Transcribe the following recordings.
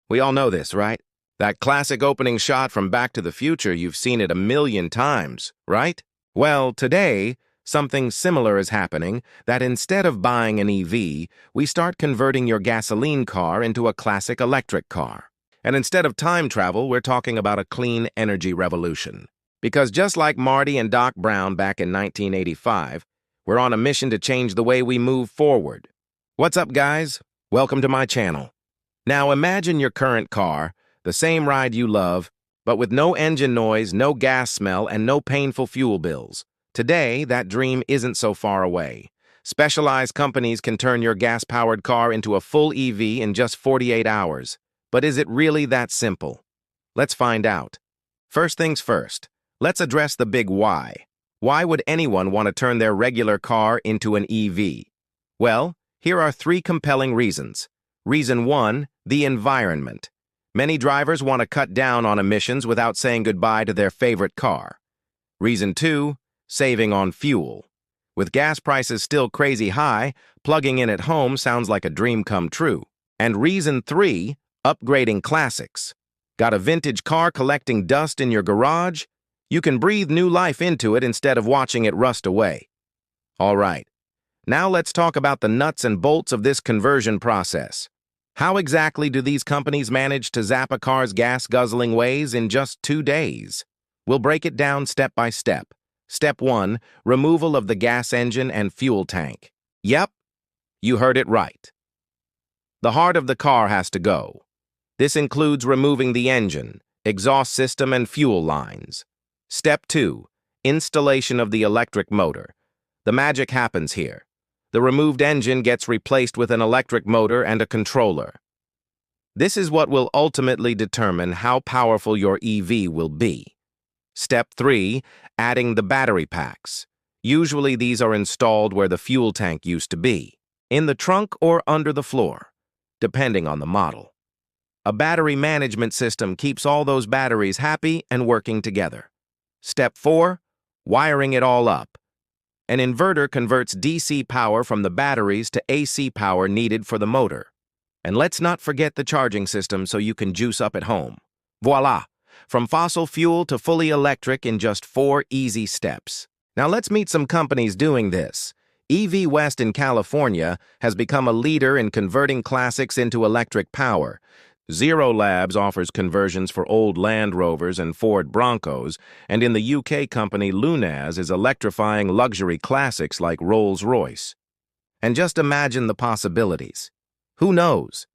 We all know this, right? That classic opening shot from Back to the Future, you've seen it a million times, right? Well, today, something similar is happening that instead of buying an EV, we start converting your gasoline car into a classic electric car. And instead of time travel, we're talking about a clean energy revolution. Because just like Marty and Doc Brown back in 1985, we're on a mission to change the way we move forward. What's up, guys? Welcome to my channel. Now imagine your current car, the same ride you love, but with no engine noise, no gas smell, and no painful fuel bills. Today, that dream isn't so far away. Specialized companies can turn your gas-powered car into a full EV in just 48 hours. But is it really that simple? Let's find out. First things first, let's address the big why. Why would anyone want to turn their regular car into an EV? Well, here are 3 compelling reasons. Reason 1, the environment. Many drivers want to cut down on emissions without saying goodbye to their favorite car. Reason 2, saving on fuel. With gas prices still crazy high, plugging in at home sounds like a dream come true. And reason 3, upgrading classics. Got a vintage car collecting dust in your garage? You can breathe new life into it instead of watching it rust away. All right, now let's talk about the nuts and bolts of this conversion process. How exactly do these companies manage to zap a car's gas-guzzling ways in just 2 days? We'll break it down step by step. Step 1, removal of the gas engine and fuel tank. Yep, you heard it right. The heart of the car has to go. This includes removing the engine, exhaust system, and fuel lines. Step 2, installation of the electric motor. The magic happens here. The removed engine gets replaced with an electric motor and a controller. This is what will ultimately determine how powerful your EV will be. Step 3, adding the battery packs. Usually these are installed where the fuel tank used to be, in the trunk or under the floor, depending on the model. A battery management system keeps all those batteries happy and working together. Step 4, wiring it all up. An inverter converts DC power from the batteries to AC power needed for the motor. And let's not forget the charging system so you can juice up at home. Voila! From fossil fuel to fully electric in just 4 easy steps. Now let's meet some companies doing this. EV West in California has become a leader in converting classics into electric power. Zero Labs offers conversions for old Land Rovers and Ford Broncos, and in the UK company Lunaz is electrifying luxury classics like Rolls-Royce. And just imagine the possibilities. Who knows?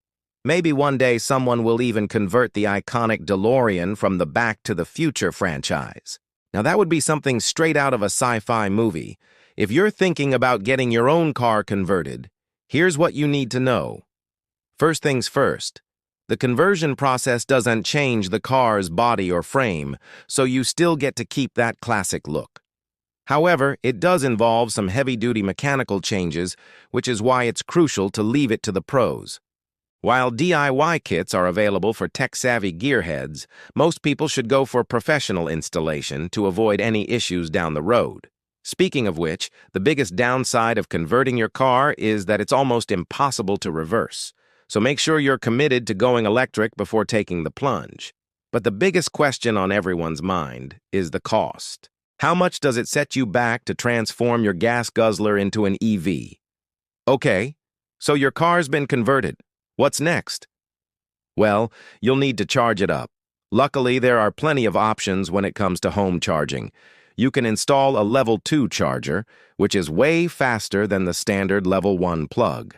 Maybe one day someone will even convert the iconic DeLorean from the Back to the Future franchise. Now that would be something straight out of a sci-fi movie. If you're thinking about getting your own car converted, here's what you need to know. First things first. The conversion process doesn't change the car's body or frame, so you still get to keep that classic look. However, it does involve some heavy-duty mechanical changes, which is why it's crucial to leave it to the pros. While DIY kits are available for tech-savvy gearheads, most people should go for professional installation to avoid any issues down the road. Speaking of which, the biggest downside of converting your car is that it's almost impossible to reverse. So make sure you're committed to going electric before taking the plunge. But the biggest question on everyone's mind is the cost. How much does it set you back to transform your gas guzzler into an EV? Okay, so your car's been converted. What's next? Well, you'll need to charge it up. Luckily, there are plenty of options when it comes to home charging. You can install a level 2 charger, which is way faster than the standard level 1 plug.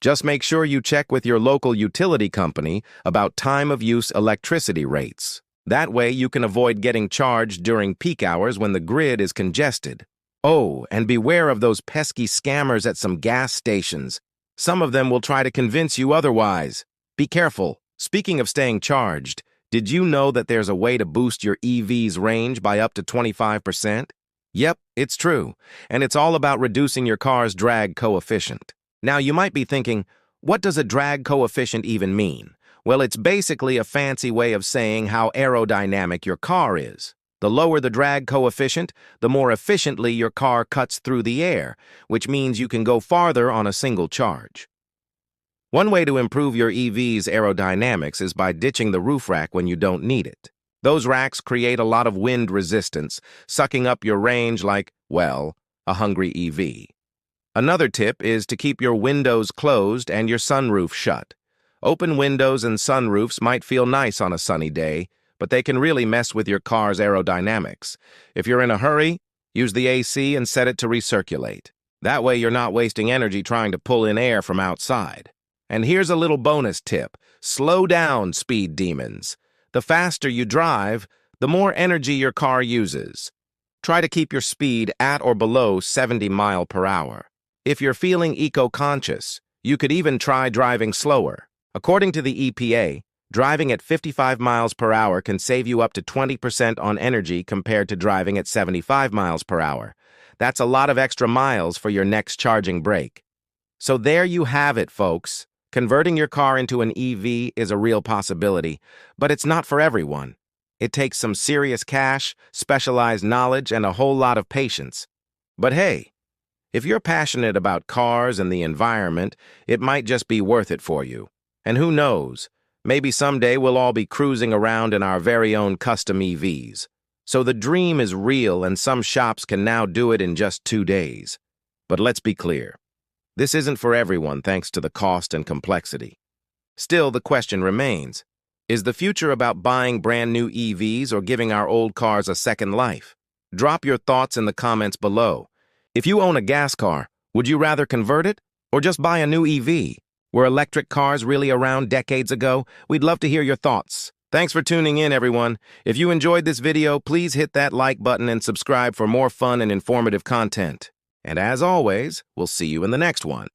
Just make sure you check with your local utility company about time-of-use electricity rates. That way you can avoid getting charged during peak hours when the grid is congested. Oh, and beware of those pesky scammers at some gas stations. Some of them will try to convince you otherwise. Be careful. Speaking of staying charged, did you know that there's a way to boost your EV's range by up to 25%? Yep, it's true, and it's all about reducing your car's drag coefficient. Now, you might be thinking, what does a drag coefficient even mean? Well, it's basically a fancy way of saying how aerodynamic your car is. The lower the drag coefficient, the more efficiently your car cuts through the air, which means you can go farther on a single charge. One way to improve your EV's aerodynamics is by ditching the roof rack when you don't need it. Those racks create a lot of wind resistance, sucking up your range like, well, a hungry EV. Another tip is to keep your windows closed and your sunroof shut. Open windows and sunroofs might feel nice on a sunny day, but they can really mess with your car's aerodynamics. If you're in a hurry, use the AC and set it to recirculate. That way you're not wasting energy trying to pull in air from outside. And here's a little bonus tip. Slow down, speed demons. The faster you drive, the more energy your car uses. Try to keep your speed at or below 70 miles per hour. If you're feeling eco-conscious, you could even try driving slower. According to the EPA, driving at 55 miles per hour can save you up to 20% on energy compared to driving at 75 miles per hour. That's a lot of extra miles for your next charging break. So there you have it, folks. Converting your car into an EV is a real possibility, but it's not for everyone. It takes some serious cash, specialized knowledge, and a whole lot of patience. But hey, if you're passionate about cars and the environment, it might just be worth it for you. And who knows, maybe someday we'll all be cruising around in our very own custom EVs. So the dream is real, and some shops can now do it in just 2 days. But let's be clear. This isn't for everyone thanks to the cost and complexity. Still, the question remains, is the future about buying brand new EVs or giving our old cars a second life? Drop your thoughts in the comments below. If you own a gas car, would you rather convert it or just buy a new EV? Were electric cars really around decades ago? We'd love to hear your thoughts. Thanks for tuning in, everyone. If you enjoyed this video, please hit that like button and subscribe for more fun and informative content. And as always, we'll see you in the next one.